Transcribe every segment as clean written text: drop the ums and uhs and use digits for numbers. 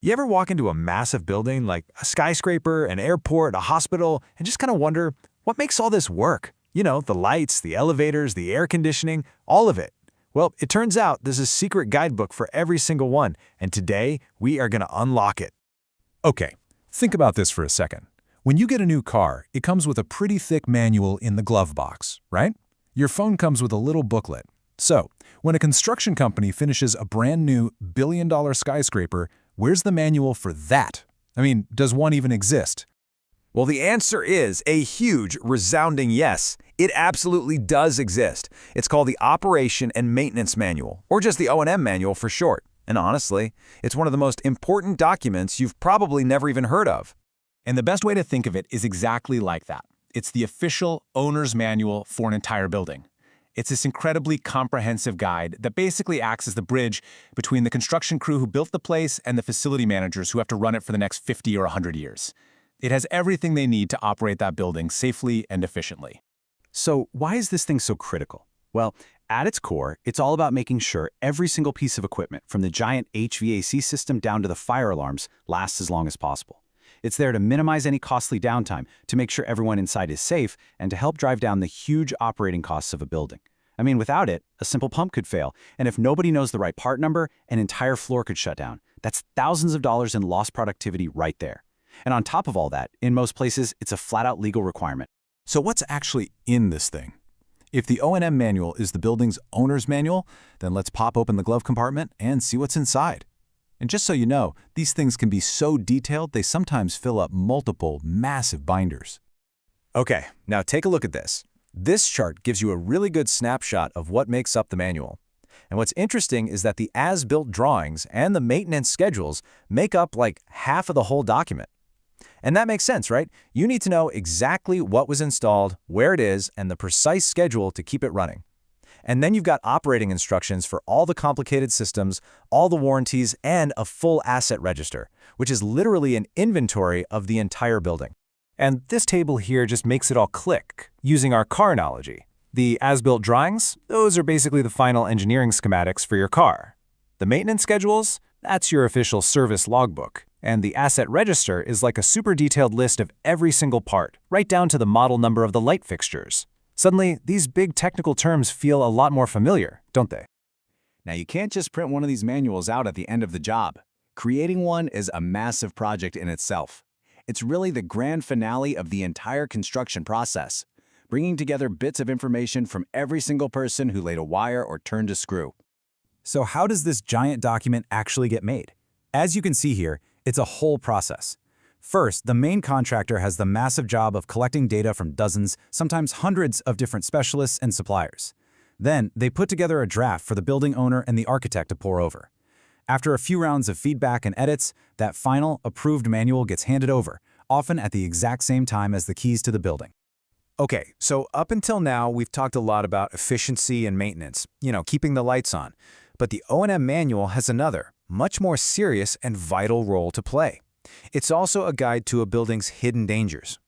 You ever walk into a massive building like a skyscraper, an airport, a hospital, and just kind of wonder what makes all this work? You know, the lights, the elevators, the air conditioning, all of it. Well, it turns out there's a secret guidebook for every single one, and today we are going to unlock it. Okay, think about this for a second. When you get a new car, it comes with a pretty thick manual in the glove box, right? Your phone comes with a little booklet. So, when a construction company finishes a brand new billion-dollar skyscraper, where's the manual for that? I mean, does one even exist? Well, the answer is a huge, resounding yes. It absolutely does exist. It's called the Operation and Maintenance Manual, or just the O&M Manual for short. And honestly, it's one of the most important documents you've probably never even heard of. And the best way to think of it is exactly like that. It's the official owner's manual for an entire building. It's this incredibly comprehensive guide that basically acts as the bridge between the construction crew who built the place and the facility managers who have to run it for the next 50 or 100 years. It has everything they need to operate that building safely and efficiently. So why is this thing so critical? Well, at its core, it's all about making sure every single piece of equipment, from the giant HVAC system down to the fire alarms, lasts as long as possible. It's there to minimize any costly downtime, to make sure everyone inside is safe, and to help drive down the huge operating costs of a building. I mean, without it, a simple pump could fail, and if nobody knows the right part number, an entire floor could shut down. That's thousands of dollars in lost productivity right there. And on top of all that, in most places, it's a flat-out legal requirement. So what's actually in this thing? If the O&M manual is the building's owner's manual, then let's pop open the glove compartment and see what's inside. And just so you know, these things can be so detailed they sometimes fill up multiple, massive binders. Okay, now take a look at this. This chart gives you a really good snapshot of what makes up the manual. And what's interesting is that the as-built drawings and the maintenance schedules make up like half of the whole document. And that makes sense, right? You need to know exactly what was installed, where it is, and the precise schedule to keep it running. And then you've got operating instructions for all the complicated systems, all the warranties, and a full asset register, which is literally an inventory of the entire building. And this table here just makes it all click, using our car analogy. The as-built drawings, those are basically the final engineering schematics for your car. The maintenance schedules, that's your official service logbook. And the asset register is like a super detailed list of every single part, right down to the model number of the light fixtures. Suddenly, these big technical terms feel a lot more familiar, don't they? Now, you can't just print one of these manuals out at the end of the job. Creating one is a massive project in itself. It's really the grand finale of the entire construction process, bringing together bits of information from every single person who laid a wire or turned a screw. So how does this giant document actually get made? As you can see here, it's a whole process. First, the main contractor has the massive job of collecting data from dozens, sometimes hundreds of different specialists and suppliers. Then, they put together a draft for the building owner and the architect to pore over. After a few rounds of feedback and edits, that final, approved manual gets handed over, often at the exact same time as the keys to the building. Okay, so up until now, we've talked a lot about efficiency and maintenance, keeping the lights on. But the O&M manual has another, much more serious and vital role to play. It's also a guide to a building's hidden dangers.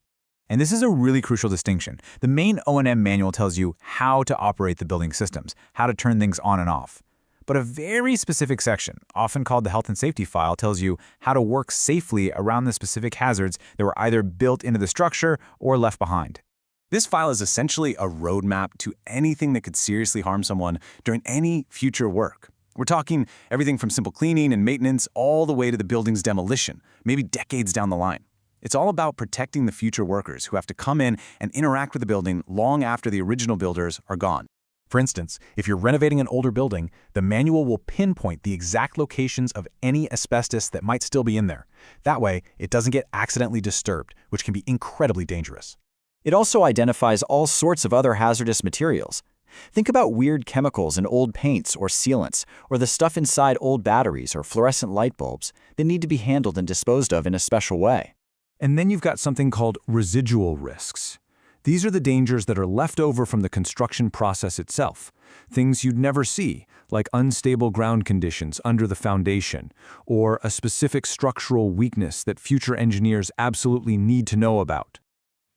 And this is a really crucial distinction. The main O&M manual tells you how to operate the building systems, how to turn things on and off. But a very specific section, often called the health and safety file, tells you how to work safely around the specific hazards that were either built into the structure or left behind. This file is essentially a roadmap to anything that could seriously harm someone during any future work. We're talking everything from simple cleaning and maintenance all the way to the building's demolition, maybe decades down the line. It's all about protecting the future workers who have to come in and interact with the building long after the original builders are gone. For instance, if you're renovating an older building, the manual will pinpoint the exact locations of any asbestos that might still be in there. That way, it doesn't get accidentally disturbed, which can be incredibly dangerous. It also identifies all sorts of other hazardous materials. Think about weird chemicals in old paints or sealants, or the stuff inside old batteries or fluorescent light bulbs that need to be handled and disposed of in a special way. And then you've got something called residual risks. These are the dangers that are left over from the construction process itself. Things you'd never see, like unstable ground conditions under the foundation, or a specific structural weakness that future engineers absolutely need to know about.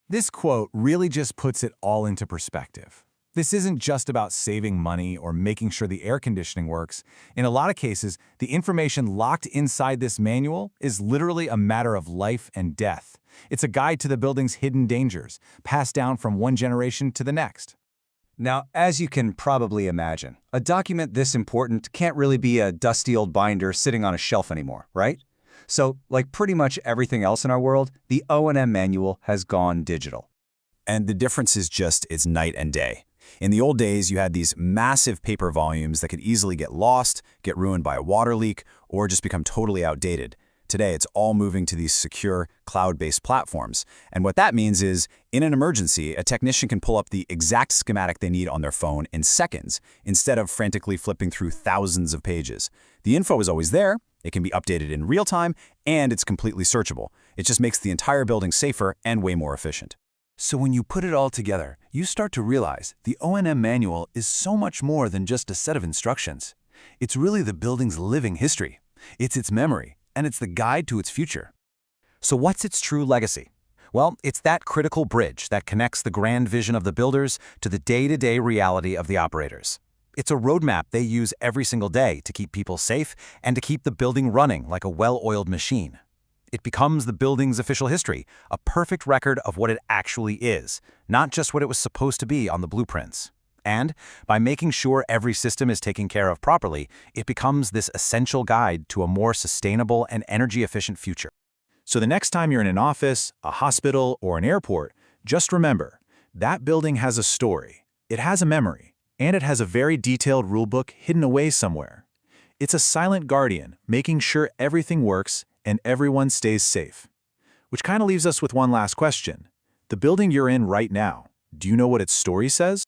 This quote really just puts it all into perspective. This isn't just about saving money or making sure the air conditioning works. In a lot of cases, the information locked inside this manual is literally a matter of life and death. It's a guide to the building's hidden dangers, passed down from one generation to the next. Now, as you can probably imagine, a document this important can't really be a dusty old binder sitting on a shelf anymore, right? So, like pretty much everything else in our world, the O&M manual has gone digital. And the difference is just it's night and day. In the old days, you had these massive paper volumes that could easily get lost, get ruined by a water leak, or just become totally outdated. Today, it's all moving to these secure, cloud-based platforms. And what that means is, in an emergency, a technician can pull up the exact schematic they need on their phone in seconds, instead of frantically flipping through thousands of pages. The info is always there, it can be updated in real time, and it's completely searchable. It just makes the entire building safer and way more efficient. So when you put it all together, you start to realize the O&M manual is so much more than just a set of instructions. It's really the building's living history. It's its memory, and it's the guide to its future. So what's its true legacy? Well, it's that critical bridge that connects the grand vision of the builders to the day-to-day reality of the operators. It's a roadmap they use every single day to keep people safe and to keep the building running like a well-oiled machine. It becomes the building's official history, a perfect record of what it actually is, not just what it was supposed to be on the blueprints. And by making sure every system is taken care of properly, it becomes this essential guide to a more sustainable and energy-efficient future. So the next time you're in an office, a hospital, or an airport, just remember, that building has a story, it has a memory, and it has a very detailed rulebook hidden away somewhere. It's a silent guardian, making sure everything works and everyone stays safe. Which kind of leaves us with one last question. The building you're in right now, do you know what its story says?